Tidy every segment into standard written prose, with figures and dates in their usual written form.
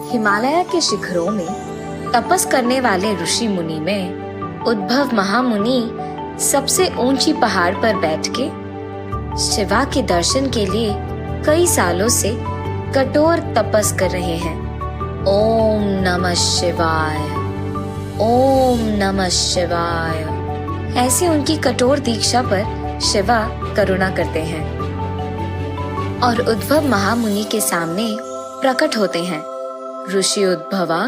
हिमालय के शिखरों में तपस करने वाले ऋषि मुनि में उद्भव महामुनि सबसे ऊंची पहाड़ पर बैठ के शिवा के दर्शन के लिए कई सालों से कठोर तपस कर रहे हैं। ओम नमः शिवाय, ओम नमः शिवाय। ऐसे उनकी कठोर दीक्षा पर शिवा करुणा करते हैं और उद्भव महामुनि के सामने प्रकट होते हैं। ऋषि उद्भवा,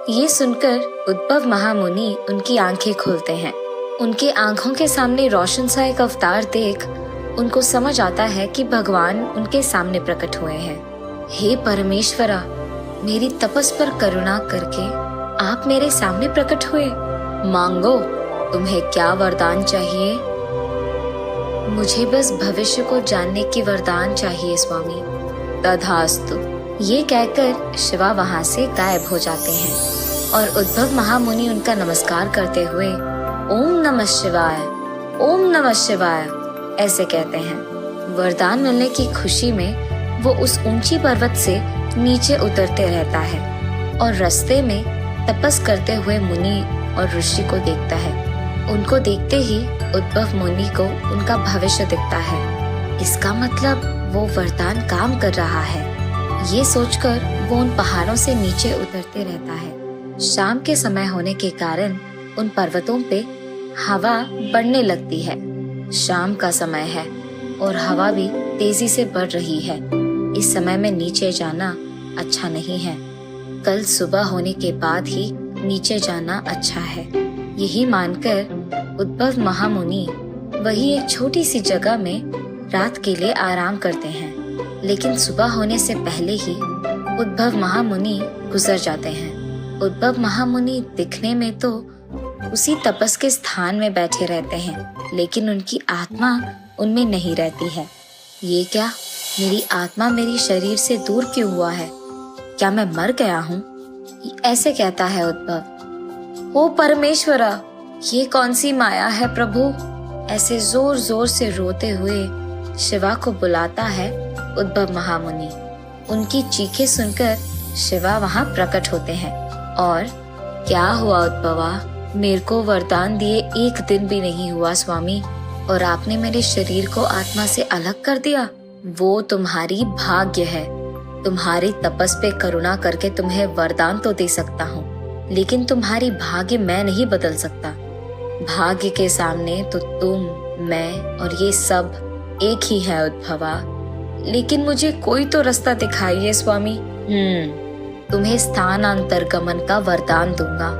ये सुनकर उद्भव महामुनि उनकी आंखें खोलते हैं। उनके आंखों के सामने रोशन सा एक अवतार देख उनको समझ आता है कि भगवान उनके सामने प्रकट हुए हैं। हे परमेश्वरा, मेरी तपस पर करुणा करके आप मेरे सामने प्रकट हुए। मांगो, तुम्हें क्या वरदान चाहिए? मुझे बस भविष्य को जानने की वरदान चाहिए स्वामी। तथास्तु, ये कहकर शिवा वहां से गायब हो जाते हैं और उद्भव महामुनि उनका नमस्कार करते हुए ओम नमः शिवाय, ओम नमः शिवाय ऐसे कहते हैं। वरदान मिलने की खुशी में वो उस ऊंची पर्वत से नीचे उतरते रहता है और रास्ते में तपस करते हुए मुनि और ऋषि को देखता है। उनको देखते ही उद्भव मुनि को उनका भविष्य दिखता है। इसका मतलब वो वरदान काम कर रहा है। ये सोचकर वो उन पहाड़ों से नीचे उतरते रहता है। शाम के समय होने के कारण उन पर्वतों पे हवा बढ़ने लगती है। शाम का समय है और हवा भी तेजी से बढ़ रही है। इस समय में नीचे जाना अच्छा नहीं है। कल सुबह होने के बाद ही नीचे जाना अच्छा है। यही मानकर उद्भव महामुनि वही एक छोटी सी जगह में रात के लिए आराम करते हैं। लेकिन सुबह होने से पहले ही उद्भव महामुनि गुजर जाते हैं। उद्भव महामुनि दिखने में तो उसी तपस के स्थान में बैठे रहते हैं, लेकिन उनकी आत्मा उनमें नहीं रहती है। ये क्या, मेरी आत्मा मेरी शरीर से दूर क्यों हुआ है? क्या मैं मर गया हूँ? ऐसे कहता है उद्भव। ओ परमेश्वरा, ये कौन सी माया है प्रभु? ऐसे जोर जोर से रोते हुए शिवा को बुलाता है उद्भव महामुनि। उनकी चीखें सुनकर शिवा वहां प्रकट होते हैं और क्या हुआ उद्भवा? मेरे को वरदान दिए एक दिन भी नहीं हुआ स्वामी, और आपने मेरे शरीर को आत्मा से अलग कर दिया। वो तुम्हारी भाग्य है। तुम्हारी तपस पे करुणा करके तुम्हें वरदान तो दे सकता हूँ, लेकिन तुम्हारी भाग्य मैं नहीं बदल सकता। भाग्य के सामने तो तुम, मैं और ये सब एक ही है उद्भवा। लेकिन मुझे कोई तो रास्ता दिखाइए स्वामी। तुम्हें स्थानांतर गमन का वरदान दूंगा,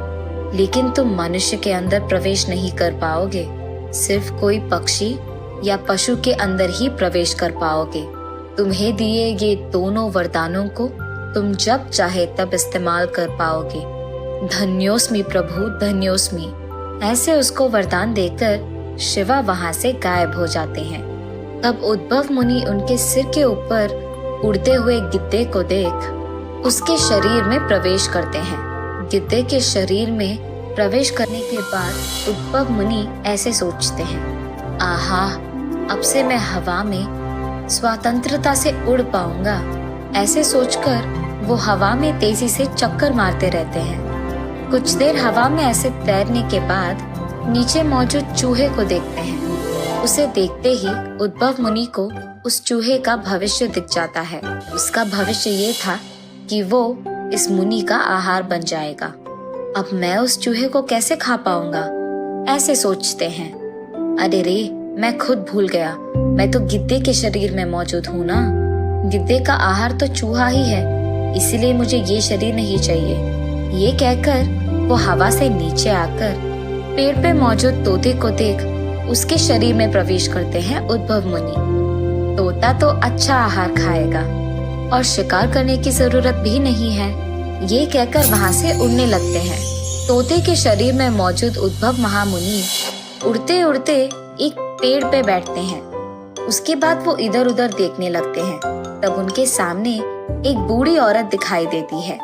लेकिन तुम मनुष्य के अंदर प्रवेश नहीं कर पाओगे। सिर्फ कोई पक्षी या पशु के अंदर ही प्रवेश कर पाओगे। तुम्हें दिए ये दोनों वरदानों को तुम जब चाहे तब इस्तेमाल कर पाओगे। धन्योस्मि प्रभु, धन्योस्मि। ऐसे उसको वरदान देकर शिवा वहां से गायब हो जाते हैं। तब उद्भव मुनि उनके सिर के ऊपर उड़ते हुए गिद्धे को देख उसके शरीर में प्रवेश करते हैं। गिद्धे के शरीर में प्रवेश करने के बाद उद्भव मुनि ऐसे सोचते हैं, आहा, अब से मैं हवा में स्वतंत्रता से उड़ पाऊंगा। ऐसे सोचकर वो हवा में तेजी से चक्कर मारते रहते हैं। कुछ देर हवा में ऐसे तैरने के बाद नीचे मौजूद चूहे को देखते हैं। उसे देखते ही उद्भव मुनि को उस चूहे का भविष्य दिख जाता है। उसका भविष्य ये था कि वो इस मुनि का आहार बन जाएगा। अब मैं उस चूहे को कैसे खा पाऊंगा? ऐसे सोचते हैं। अरे रे, मैं खुद भूल गया, मैं तो गिद्धे के शरीर में मौजूद हूँ ना। गिद्धे का आहार तो चूहा ही है, इसीलिए मुझे ये शरीर नहीं चाहिए। ये कहकर वो हवा से नीचे आकर पेड़ पे मौजूद तोते को देख उसके शरीर में प्रवेश करते हैं उद्भव मुनि। तोता तो अच्छा आहार खाएगा और शिकार करने की जरूरत भी नहीं है। ये कहकर वहां से उड़ने लगते हैं। तोते के शरीर में मौजूद उद्भव महामुनि उड़ते उड़ते एक पेड़ पे बैठते हैं। उसके बाद वो इधर उधर देखने लगते हैं। तब उनके सामने एक बूढ़ी औरत दिखाई देती है।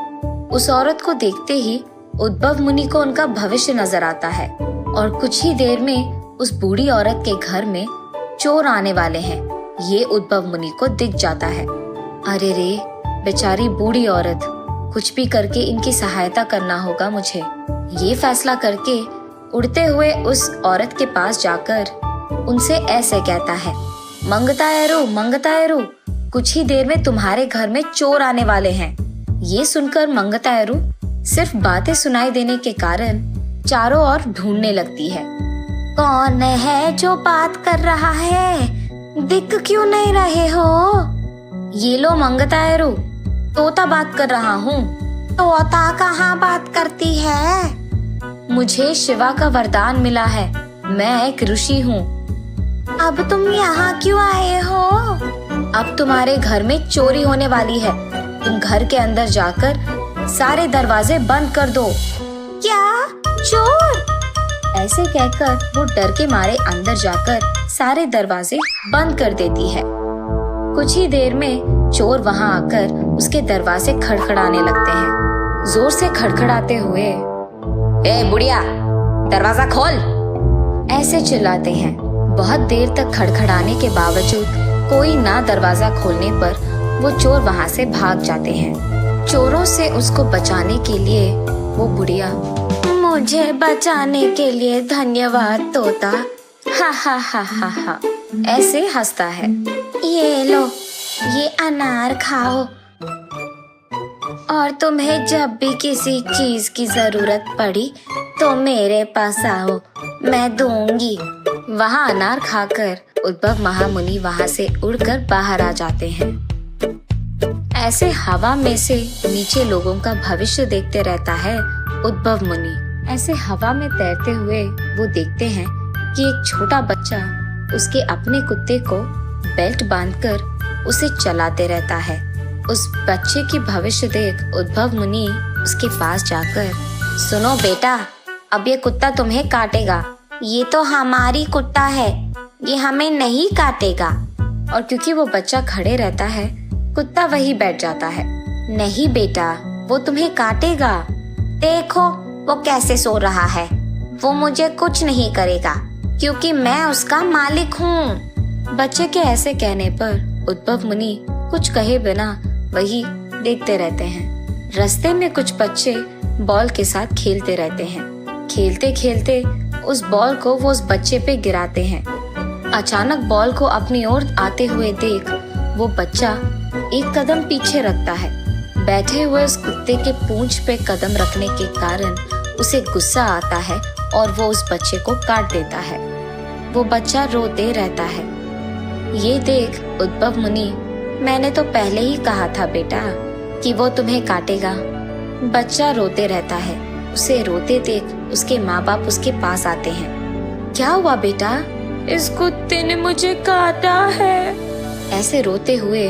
उस औरत को देखते ही उद्भव मुनि को उनका भविष्य नजर आता है और कुछ ही देर में उस बूढ़ी औरत के घर में चोर आने वाले हैं। ये उद्भव मुनि को दिख जाता है। अरे रे, बेचारी बूढ़ी औरत, कुछ भी करके इनकी सहायता करना होगा मुझे। ये फैसला करके उड़ते हुए उस औरत के पास जाकर उनसे ऐसे कहता है, मंगतायरू, कुछ ही देर में तुम्हारे घर में चोर आने वाले हैं। ये सुनकर मंगतायरू सिर्फ बातें सुनाई देने के कारण चारों ओर ढूंढने लगती है। कौन है जो बात कर रहा है? दिख क्यों नहीं रहे हो? ये लो मंगतायरू, तोता बात कर रहा हूँ। तोता कहाँ बात करती है? मुझे शिवा का वरदान मिला है, मैं एक ऋषि हूँ। अब तुम यहाँ क्यों आए हो? अब तुम्हारे घर में चोरी होने वाली है, तुम घर के अंदर जाकर सारे दरवाजे बंद कर दो। क्या? चोर? ऐसे कहकर वो डर के मारे अंदर जाकर सारे दरवाजे बंद कर देती है। कुछ ही देर में चोर वहाँ आकर उसके दरवाजे खड़खड़ाने लगते हैं, जोर से खड़खड़ाते हुए, ए बुढ़िया, दरवाजा खोल, ऐसे चिल्लाते हैं। बहुत देर तक खड़खड़ाने के बावजूद कोई ना दरवाजा खोलने पर वो चोर वहाँ से भाग जाते हैं। चोरों से उसको बचाने के लिए वो बुढ़िया, मुझे बचाने के लिए धन्यवाद तोता, हा हा हा हा हा, ऐसे हंसता है। ये लो, ये अनार खाओ, और तुम्हें जब भी किसी चीज की जरूरत पड़ी तो मेरे पास आओ, मैं दूंगी। वहाँ अनार खाकर उद्भव महामुनि वहाँ से उड़कर बाहर आ जाते हैं। ऐसे हवा में से नीचे लोगों का भविष्य देखते रहता है उद्भव मुनि। ऐसे हवा में तैरते हुए वो देखते हैं कि एक छोटा बच्चा उसके अपने कुत्ते को बेल्ट बांधकर उसे चलाते रहता है। उस बच्चे की भविष्य देख उद्भव मुनि उसके पास जाकर, सुनो बेटा, अब ये कुत्ता तुम्हें काटेगा, ये तो हमारी कुत्ता है, ये हमें नहीं काटेगा। और क्योंकि वो बच्चा खड़े रहता है, कुत्ता वही बैठ जाता है। नहीं बेटा, वो तुम्हें काटेगा, देखो वो कैसे सो रहा है, वो मुझे कुछ नहीं करेगा क्योंकि मैं उसका मालिक हूँ। बच्चे के ऐसे कहने पर उद्भव मुनि कुछ कहे बिना वही देखते रहते हैं। रास्ते में कुछ बच्चे बॉल के साथ खेलते रहते हैं। खेलते खेलते उस बॉल को वो उस बच्चे पे गिराते हैं। अचानक बॉल को अपनी ओर आते हुए देख वो बच्चा एक कदम पीछे रखता है। बैठे हुए उस कुत्ते के पूंछ पे कदम रखने के कारण उसे गुस्सा आता है और वो उस बच्चे को काट देता है। वो बच्चा रोते रहता है। ये देख उद्भव मुनि, मैंने तो पहले ही कहा था बेटा कि वो तुम्हें काटेगा। बच्चा रोते रहता है। उसे रोते देख उसके माँ बाप उसके पास आते हैं। क्या हुआ बेटा? इस कुत्ते ने मुझे काटा है, ऐसे रोते हुए।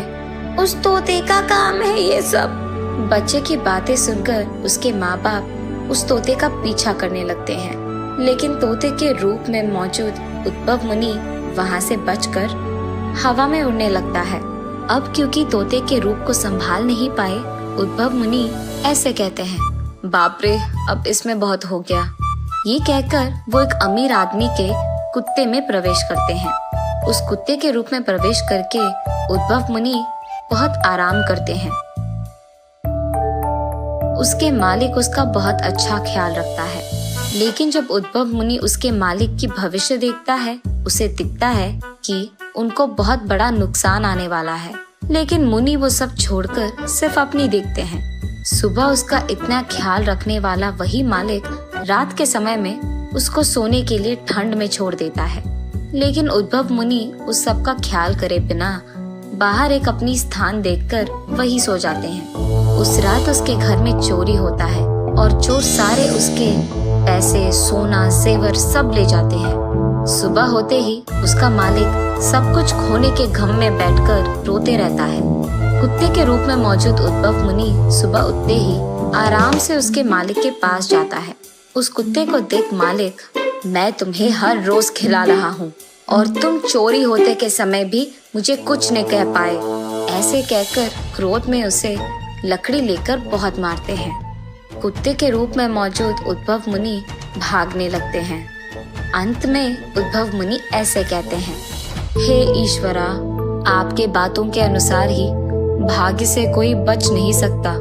उस तोते का काम है ये सब। बच्चे की बातें सुनकर उसके माँ बाप उस तोते का पीछा करने लगते हैं, लेकिन तोते के रूप में मौजूद उद्भव मुनि वहाँ से बचकर हवा में उड़ने लगता है। अब क्योंकि तोते के रूप को संभाल नहीं पाए, उद्भव मुनि ऐसे कहते हैं, बाप रे, अब इसमें बहुत हो गया। ये कहकर वो एक अमीर आदमी के कुत्ते में प्रवेश करते हैं। उस कुत्ते के रूप में प्रवेश करके उद्भव मुनि बहुत आराम करते हैं। उसके मालिक उसका बहुत अच्छा ख्याल रखता है, लेकिन जब उद्भव मुनि उसके मालिक की भविष्य देखता है, उसे दिखता है कि उनको बहुत बड़ा नुकसान आने वाला है। लेकिन मुनि वो सब छोड़कर सिर्फ अपनी देखते हैं। सुबह उसका इतना ख्याल रखने वाला वही मालिक रात के समय में उसको सोने के लिए ठंड में छोड़ देता है। लेकिन उद्भव मुनि उस सब का ख्याल करे बिना बाहर एक अपनी स्थान देखकर वही सो जाते हैं। उस रात उसके घर में चोरी होता है और चोर सारे उसके पैसे, सोना, जेवर सब ले जाते हैं। सुबह होते ही उसका मालिक सब कुछ खोने के गम में बैठकर रोते रहता है। कुत्ते के रूप में मौजूद उद्भव मुनि सुबह उठते ही आराम से उसके मालिक के पास जाता है। उस कुत्ते को देख मालिक, मैं तुम्हें हर रोज खिला रहा हूँ और तुम चोरी होते के समय भी मुझे कुछ नहीं कह पाए, ऐसे कहकर क्रोध में उसे लकड़ी लेकर बहुत मारते हैं। कुत्ते के रूप में मौजूद उद्भव मुनि भागने लगते हैं। अंत में उद्भव मुनि ऐसे कहते हैं, हे ईश्वरा, आपके बातों के अनुसार ही भाग्य से कोई बच नहीं सकता।